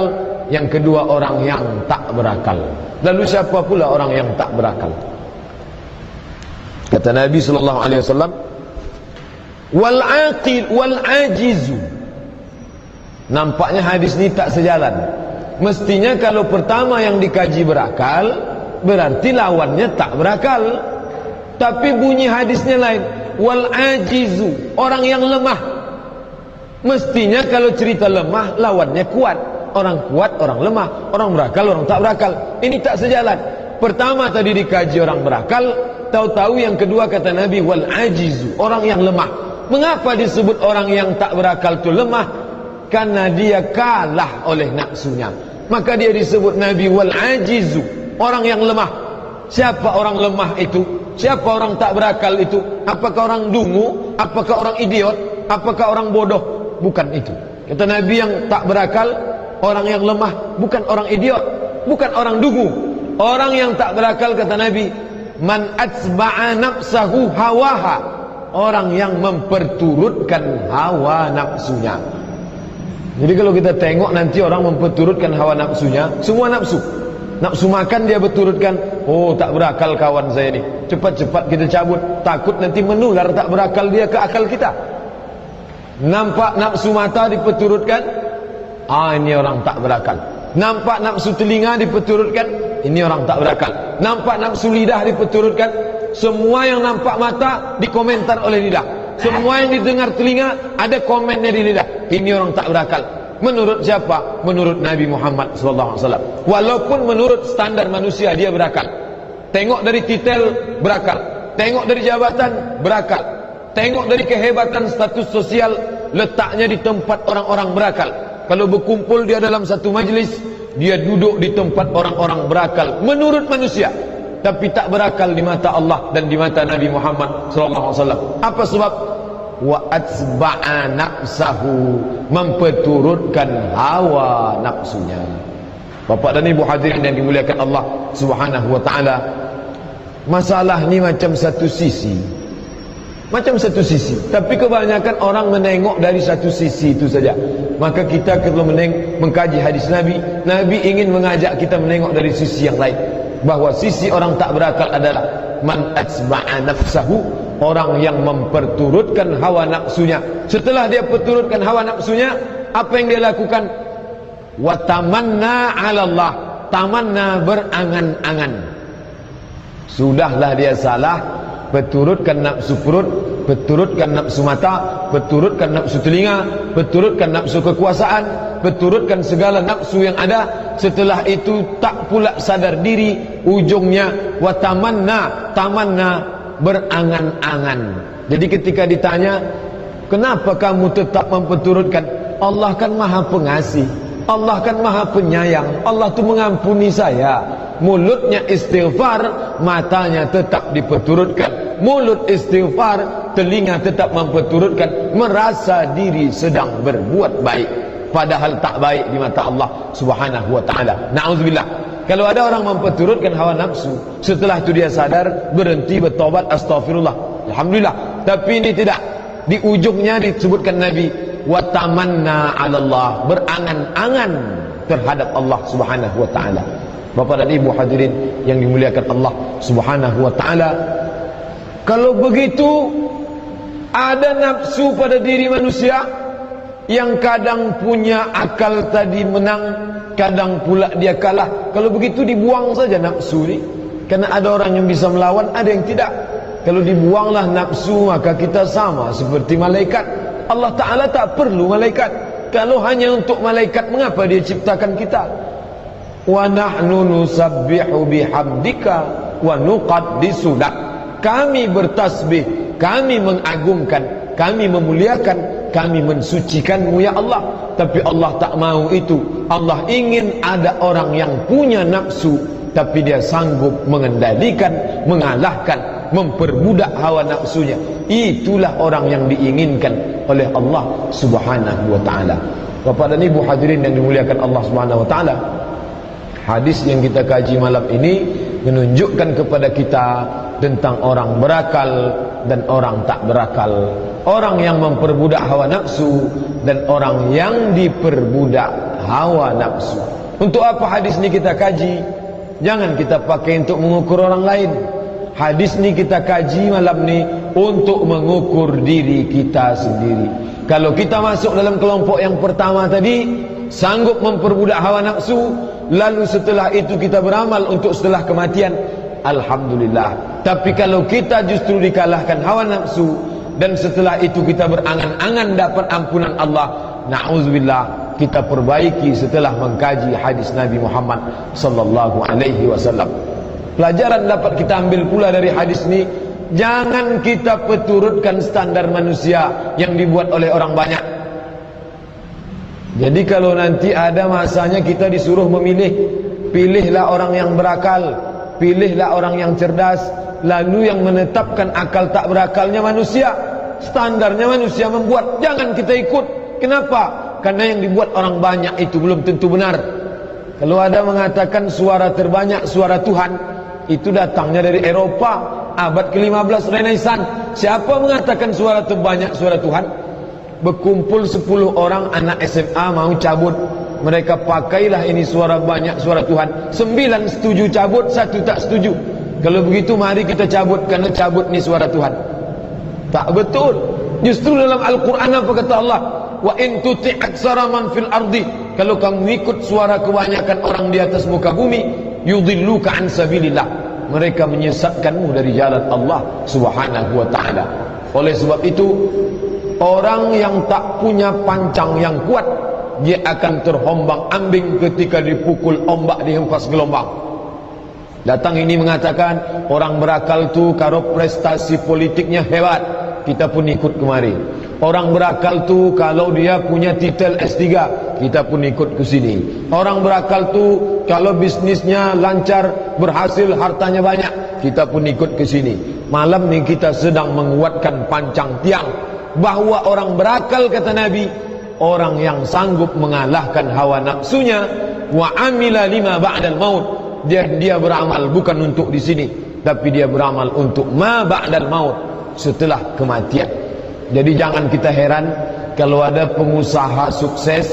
yang kedua orang yang tak berakal. Lalu siapa pula orang yang tak berakal? Kata Nabi sallallahu alaihi wasallam, wal aqil wal ajizu. Nampaknya hadis ini tak sejalan. Mestinya kalau pertama yang dikaji berakal, berarti lawannya tak berakal. Tapi bunyi hadisnya lain. Wal ajizu, orang yang lemah. Mestinya kalau cerita lemah, lawannya kuat. Orang kuat, orang lemah. Orang berakal, orang tak berakal. Ini tak sejalan. Pertama tadi dikaji orang berakal, tahu-tahu yang kedua kata Nabi wal ajizu, orang yang lemah. Mengapa disebut orang yang tak berakal itu lemah? Karena dia kalah oleh nafsunya. Maka dia disebut Nabi wal ajizu, orang yang lemah. Siapa orang lemah itu? Siapa orang tak berakal itu? Apakah orang dungu? Apakah orang idiot? Apakah orang bodoh? Bukan itu. Kata Nabi yang tak berakal, orang yang lemah, bukan orang idiot, bukan orang dungu. Orang yang tak berakal kata Nabi, man atsba'a nafsahu hawaha, orang yang memperturutkan hawa nafsunya. Jadi kalau kita tengok nanti orang memperturutkan hawa nafsunya, semua nafsu. Nafsu makan dia berturutkan, oh tak berakal kawan saya ni, cepat-cepat kita cabut, takut nanti menular tak berakal dia ke akal kita. Nampak nafsu mata diperturutkan, ini orang tak berakal. Nampak nafsu telinga diperturutkan, ini orang tak berakal. Nampak nafsu lidah diperturutkan, semua yang nampak mata dikomentar oleh lidah, semua yang didengar telinga ada komennya di lidah, ini orang tak berakal. Menurut siapa? Menurut Nabi Muhammad SAW. Walaupun menurut standar manusia dia berakal. Tengok dari titel berakal, tengok dari jabatan berakal, tengok dari kehebatan status sosial, letaknya di tempat orang-orang berakal. Kalau berkumpul dia dalam satu majlis, dia duduk di tempat orang-orang berakal menurut manusia, tapi tak berakal di mata Allah dan di mata Nabi Muhammad SAW. Apa sebab? Wa atsba'a nafsahu, memperturutkan hawa nafsunya. Bapak dan Ibu hadirin yang dimuliakan Allah Subhanahu wa taala, masalah ni macam satu sisi, tapi kebanyakan orang menengok dari satu sisi itu saja. Maka kita kalau mengkaji hadis Nabi, Nabi ingin mengajak kita menengok dari sisi yang lain, bahawa sisi orang tak berakal adalah man atsba'a nafsahu, orang yang memperturutkan hawa nafsunya. Setelah dia perturutkan hawa nafsunya, apa yang dia lakukan? Wa tamanna 'ala Allah, tamanna, berangan-angan. Sudahlah dia salah, perturutkan nafsu perut, perturutkan nafsu mata, perturutkan nafsu telinga, perturutkan nafsu kekuasaan, perturutkan segala nafsu yang ada. Setelah itu tak pula sadar diri, ujungnya wa tamanna, berangan-angan. Jadi ketika ditanya, kenapa kamu tetap memperturutkan? Allah kan maha pengasih, Allah kan maha penyayang, Allah tu mengampuni saya. Mulutnya istighfar, matanya tetap diperturutkan. Mulut istighfar, telinga tetap memperturutkan, merasa diri sedang berbuat baik, padahal tak baik di mata Allah Subhanahu wa taala. Na'udzubillah. Kalau ada orang memperturutkan hawa nafsu, setelah itu dia sadar, berhenti, bertobat, astagfirullah, alhamdulillah. Tapi ini tidak. Di ujungnya disebutkan Nabi, wa tamanna 'ala Allah, berangan-angan terhadap Allah Subhanahu wa taala. Bapak dan Ibu hadirin yang dimuliakan Allah Subhanahu wa taala, kalau begitu ada nafsu pada diri manusia yang kadang punya akal tadi menang, kadang pula dia kalah. Kalau begitu dibuang saja nafsu ni, karena ada orang yang bisa melawan, ada yang tidak. Kalau dibuanglah nafsu, maka kita sama seperti malaikat. Allah Ta'ala tak perlu malaikat. Kalau hanya untuk malaikat, mengapa dia ciptakan kita? Wa nahnu nusabbihu bihamdika wa nuqaddisu lak. Kami bertasbih, kami mengagungkan, kami memuliakan, kami mensucikanmu ya Allah. Tapi Allah tak mau itu. Allah ingin ada orang yang punya nafsu, tapi dia sanggup mengendalikan, mengalahkan, memperbudak hawa nafsunya. Itulah orang yang diinginkan oleh Allah Subhanahu wa taala. Bapak dan Ibu hadirin yang dimuliakan Allah Subhanahu wa taala, hadis yang kita kaji malam ini menunjukkan kepada kita tentang orang berakal dan orang tak berakal, orang yang memperbudak hawa nafsu dan orang yang diperbudak hawa nafsu. Untuk apa hadis ini kita kaji? Jangan kita pakai untuk mengukur orang lain. Hadis ini kita kaji malam ini untuk mengukur diri kita sendiri. Kalau kita masuk dalam kelompok yang pertama tadi, sanggup memperbudak hawa nafsu, lalu setelah itu kita beramal untuk setelah kematian, alhamdulillah. Tapi kalau kita justru dikalahkan hawa nafsu dan setelah itu kita berangan-angan dapat ampunan Allah, na'udzubillah, kita perbaiki setelah mengkaji hadis Nabi Muhammad sallallahu alaihi wasallam. Pelajaran dapat kita ambil pula dari hadis ini, jangan kita perturutkan standar manusia yang dibuat oleh orang banyak. Jadi kalau nanti ada masanya kita disuruh memilih, pilihlah orang yang berakal, pilihlah orang yang cerdas. Lalu yang menetapkan akal tak berakalnya manusia, standarnya manusia membuat, jangan kita ikut. Kenapa? Karena yang dibuat orang banyak itu belum tentu benar. Kalau ada mengatakan suara terbanyak suara Tuhan, itu datangnya dari Eropa abad ke-15 Renaissance. Siapa mengatakan suara terbanyak suara Tuhan? Berkumpul 10 orang anak SMA mau cabut, mereka pakailah ini suara banyak suara Tuhan. 9 setuju cabut, 1 tak setuju. Kalau begitu mari kita cabut, karena cabut ni suara Tuhan. Tak betul. Justru dalam Al-Quran apa kata Allah? Wa in tuti' aksara man fil ardi, kalau kamu ikut suara kebanyakan orang di atas muka bumi, yudilluka an sabilillah, mereka menyesatkanmu dari jalan Allah Subhanahu wa ta'ala. Oleh sebab itu, orang yang tak punya pancang yang kuat, dia akan terhombang-ambing ketika dipukul ombak, dihempas gelombang. Datang ini mengatakan orang berakal tu kalau prestasi politiknya hebat, kita pun ikut kemari. Orang berakal tu kalau dia punya titel S3, kita pun ikut ke sini. Orang berakal tu kalau bisnisnya lancar, berhasil, hartanya banyak, kita pun ikut ke sini. Malam ni kita sedang menguatkan pancang tiang bahawa orang berakal, kata Nabi, orang yang sanggup mengalahkan hawa nafsunya, wa amila lima ba'dal maut, dia beramal bukan untuk di sini, tapi dia beramal untuk ma ba'dal maut, setelah kematian. Jadi jangan kita heran kalau ada pengusaha sukses,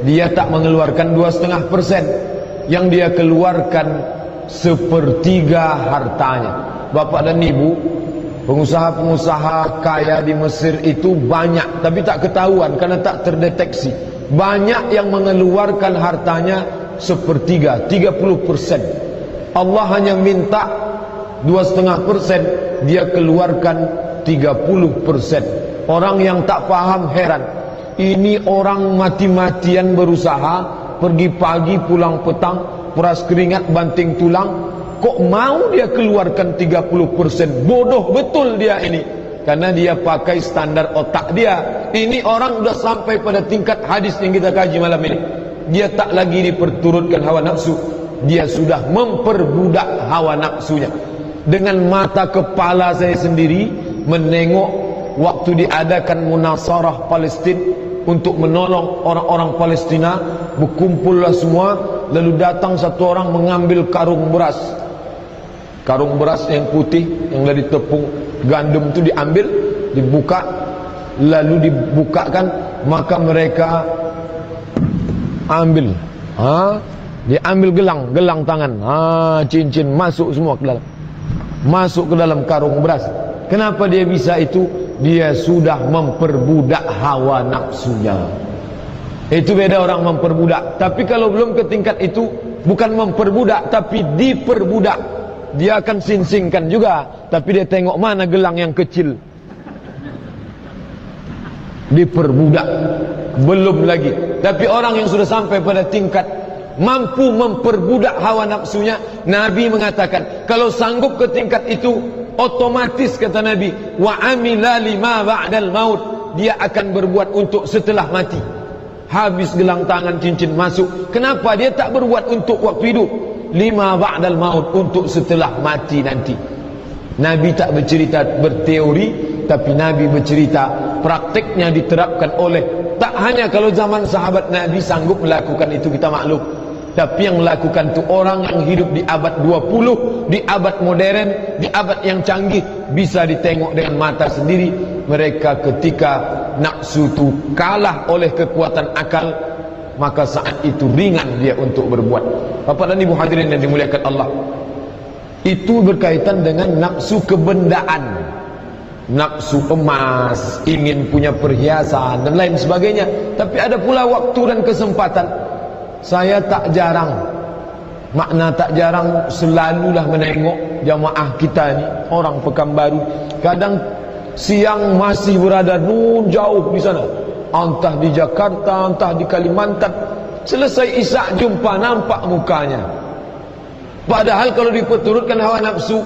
dia tak mengeluarkan 2,5%, yang dia keluarkan 1/3 hartanya. Bapak dan ibu, pengusaha-pengusaha kaya di Mesir itu banyak, tapi tak ketahuan karena tak terdeteksi. Banyak yang mengeluarkan hartanya 1/3, 30%. Allah hanya minta 2,5%, dia keluarkan 30%. Orang yang tak paham heran. Ini orang mati-matian berusaha, pergi pagi pulang petang, peras keringat banting tulang, kok mau dia keluarkan 30%? Bodoh betul dia ini, karena dia pakai standar otak dia. Ini orang sudah sampai pada tingkat hadis yang kita kaji malam ini. Dia tak lagi diperturutkan hawa nafsu, dia sudah memperbudak hawa nafsunya. Dengan mata kepala saya sendiri menengok waktu diadakan munasarah Palestin untuk menolong orang-orang Palestina, berkumpullah semua, lalu datang satu orang mengambil karung beras. Karung beras yang putih, yang dari tepung gandum itu diambil, dibuka, lalu dibukakan, maka mereka ambil, diambil gelang tangan, cincin masuk semua ke dalam, masuk ke dalam karung beras. Kenapa dia bisa itu? Dia sudah memperbudak hawa nafsunya. Itu beda orang memperbudak. Tapi kalau belum ke tingkat itu, bukan memperbudak tapi diperbudak. Dia akan singsingkan juga, tapi dia tengok mana gelang yang kecil, diperbudak. Belum lagi. Tapi orang yang sudah sampai pada tingkat mampu memperbudak hawa nafsunya, Nabi mengatakan kalau sanggup ke tingkat itu, otomatis kata Nabi, wa amila lima ba'dal maut, dia akan berbuat untuk setelah mati. Habis gelang tangan, cincin masuk, kenapa dia tak berbuat untuk waktu hidup? Lima ba'dal maut, untuk setelah mati nanti. Nabi tak bercerita berteori, tapi Nabi bercerita praktiknya diterapkan oleh, tak hanya kalau zaman sahabat Nabi sanggup melakukan itu, kita maklum, tapi yang melakukan itu orang yang hidup di abad 20, di abad modern, di abad yang canggih, bisa ditengok dengan mata sendiri. Mereka ketika nafsu itu kalah oleh kekuatan akal, maka saat itu ringan dia untuk berbuat. Bapak dan ibu hadirin yang dimuliakan Allah, itu berkaitan dengan nafsu kebendaan, nafsu emas, ingin punya perhiasan dan lain sebagainya. Tapi ada pula waktu dan kesempatan. Saya tak jarang, makna tak jarang, selalulah menengok jamaah kita ni, orang Pekanbaru. Kadang siang masih berada jauh di sana, entah di Jakarta, entah di Kalimantan. Selesai isyak jumpa, nampak mukanya. Padahal kalau diperturutkan hawa nafsu,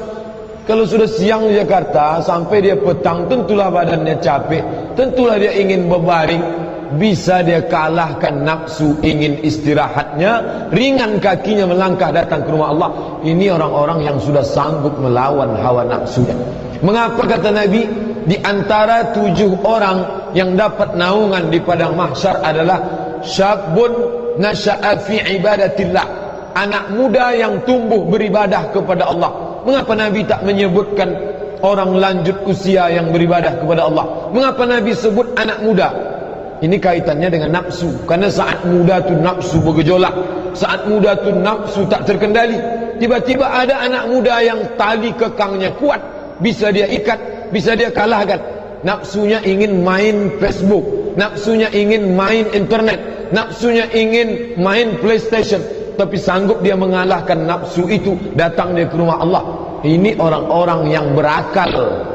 kalau sudah siang di Jakarta sampai dia petang, tentulah badannya capek, tentulah dia ingin berbaring. Bisa dia kalahkan nafsu ingin istirahatnya, ringan kakinya melangkah datang ke rumah Allah. Ini orang-orang yang sudah sanggup melawan hawa nafsunya. Mengapa kata Nabi, di antara 7 orang yang dapat naungan di padang mahsyar adalah syabun nasya'a fi ibadatillah, anak muda yang tumbuh beribadah kepada Allah. Mengapa Nabi tak menyebutkan orang lanjut usia yang beribadah kepada Allah? Mengapa Nabi sebut anak muda? Ini kaitannya dengan nafsu. Karena saat muda tu nafsu bergejolak, saat muda tu nafsu tak terkendali. Tiba-tiba ada anak muda yang tali kekangnya kuat, bisa dia ikat, bisa dia kalahkan. nafsunya ingin main Facebook, nafsunya ingin main internet, nafsunya ingin main PlayStation, tapi sanggup dia mengalahkan nafsu itu, datang dia ke rumah Allah. Ini orang-orang yang berakal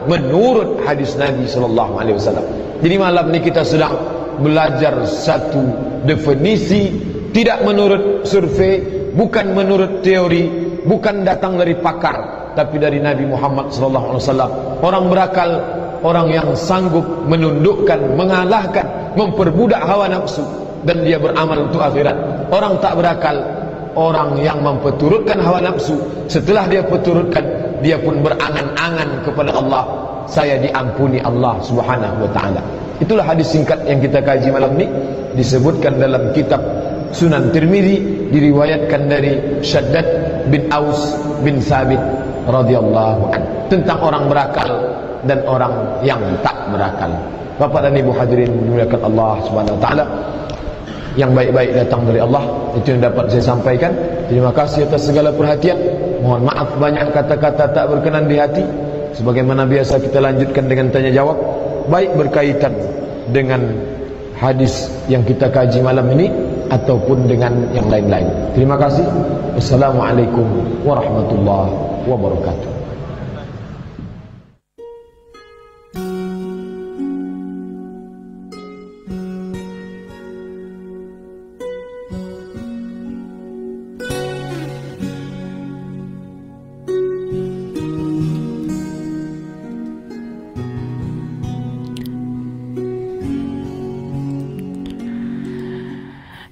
menurut hadis Nabi SAW. Jadi malam ini kita sedang belajar satu definisi, tidak menurut survei, bukan menurut teori, bukan datang dari pakar, tapi dari Nabi Muhammad SAW. Orang berakal, orang yang sanggup menundukkan, mengalahkan, memperbudak hawa nafsu, dan dia beramal untuk akhirat. Orang tak berakal, orang yang memperturutkan hawa nafsu, setelah dia perturutkan, dia pun berangan-angan kepada Allah, saya diampuni Allah Subhanahu wa ta'ala. Itulah hadis singkat yang kita kaji malam ini, disebutkan dalam kitab Sunan Tirmizi, diriwayatkan dari Shaddad bin Aus bin Thabit radhiyallahu anhu, tentang orang berakal dan orang yang tak berakal. Bapak dan Ibu hadirin dimuliakan Allah Subhanahu wa ta'ala, yang baik-baik datang dari Allah, itu yang dapat saya sampaikan. Terima kasih atas segala perhatian. Mohon maaf banyak kata-kata tak berkenan di hati. Sebagaimana biasa kita lanjutkan dengan tanya jawab, baik berkaitan dengan hadis yang kita kaji malam ini ataupun dengan yang lain-lain. Terima kasih. Wassalamualaikum warahmatullahi wabarakatuh.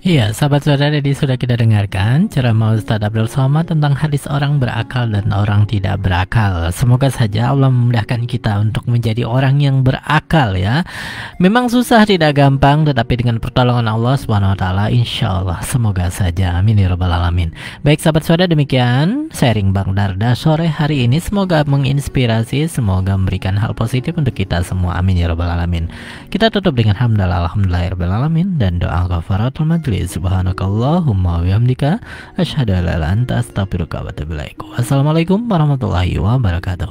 Iya, sahabat saudara, jadi sudah kita dengarkan ceramah Ustaz Abdul Somad tentang hadis orang berakal dan orang tidak berakal. Semoga saja Allah memudahkan kita untuk menjadi orang yang berakal ya. Memang susah, tidak gampang, tetapi dengan pertolongan Allah Subhanahu wa taala insyaallah semoga saja. Amin ya rabbal alamin. Baik sahabat saudara, demikian sharing Bang Darda sore hari ini, semoga menginspirasi, semoga memberikan hal positif untuk kita semua. Amin ya rabbal alamin. Kita tutup dengan hamdalah alhamdulillahirabbil alamin dan doa kafaratul majlis. Subhanakallahumma wa bihamdika asyhadu an la ilaha illa anta astaghfiruka wa atubu ilaik. Wassalamualaikum warahmatullahi wabarakatuh.